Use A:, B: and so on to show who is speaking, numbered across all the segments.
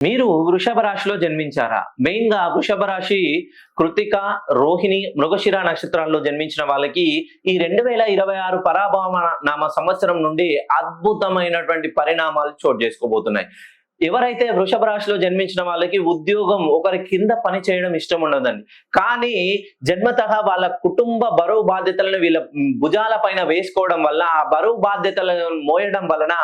A: మీరు వృషభ రాశిలో జన్మించారా? మెయిన్ గా వృషభ రాశి కృతిక, రోహిణి, మృగశిర నక్షత్రాల్లో జన్మించిన వాళ్ళకి ఈ 2026 పరాభవ నామ సంవత్సరం నుండి అద్భుతమైనటువంటి పరిణామాలు చోటు చేసుకోబోతున్నాయి. ఎవరైతే వృషభ రాశిలో జన్మించిన వాళ్ళకి ఉద్యోగం ఒకరి కింద పని చేయడం ఇష్టం ఉండదండి. కానీ జన్మతః వాళ్ళ కుటుంబ బరువు బాధ్యతలను వీళ్ళ భుజాల పైన వేసుకోవడం వల్ల, ఆ బరువు బాధ్యతలను మోయడం వలన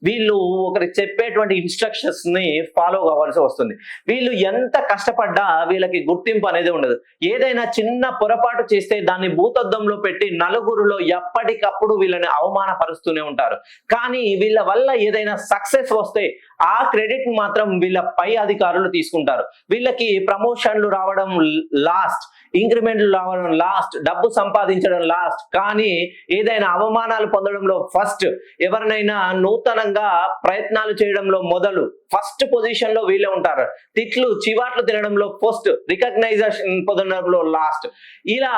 A: వీళ్ళు ఒకరికి చెప్పేటువంటి ఇన్స్ట్రక్షన్స్ ని ఫాలో కావాల్సి వస్తుంది. వీళ్ళు ఎంత కష్టపడ్డా వీళ్ళకి గుర్తింపు అనేది ఉండదు. ఏదైనా చిన్న పొరపాటు చేస్తే దాన్ని భూతద్దంలో పెట్టి నలుగురిలో ఎప్పటికప్పుడు వీళ్ళని అవమానపరుస్తూనే ఉంటారు. కానీ వీళ్ళ వల్ల ఏదైనా సక్సెస్ వస్తే ఆ క్రెడిట్ మాత్రం వీళ్ళ పై అధికారులు తీసుకుంటారు. వీళ్ళకి ప్రమోషన్లు రావడం లాస్ట్, ఇంక్రిమెంట్లు రావడం లాస్ట్, డబ్బు సంపాదించడం లాస్ట్, కానీ ఏదైనా అవమానాలు పొందడంలో ఫస్ట్, ఎవరినైనా నూతనంగా ప్రయత్నాలు చేయడంలో మొదలు ఫస్ట్ పొజిషన్ లో వీళ్ళే ఉంటారు. తిట్లు చివాట్లు తినడంలో ఫస్ట్, రికగ్నైజేషన్ పొందడంలో లాస్ట్. ఇలా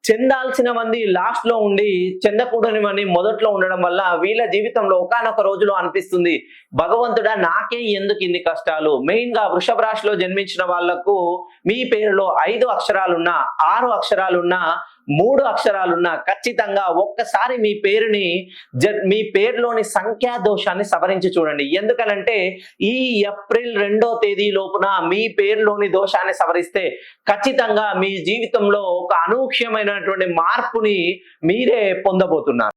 A: చెందాల్సిన మంది లాస్ట్ లో ఉండి చెందకూడనివని మొదట్లో ఉండడం వల్ల వీళ్ళ జీవితంలో ఒకానొక రోజులో అనిపిస్తుంది, భగవంతుడా నాకే ఎందుకు ఇన్ని కష్టాలు. మెయిన్ గా వృషభ రాశిలో జన్మించిన వాళ్లకు మీ పేరులో 5 అక్షరాలున్నా, 6 అక్షరాలున్నా, 3 అక్షరాలున్నా ఖచ్చితంగా ఒక్కసారి మీ పేరుని మీ పేరులోని సంఖ్యా దోషాన్ని సవరించి చూడండి. ఎందుకనంటే ఈ ఏప్రిల్ 2వ తేదీ లోపున మీ పేరులోని దోషాన్ని సవరిస్తే ఖచ్చితంగా మీ జీవితంలో ఒక అనూహ్యమైనటువంటి మార్పుని మీరే పొందబోతున్నారు.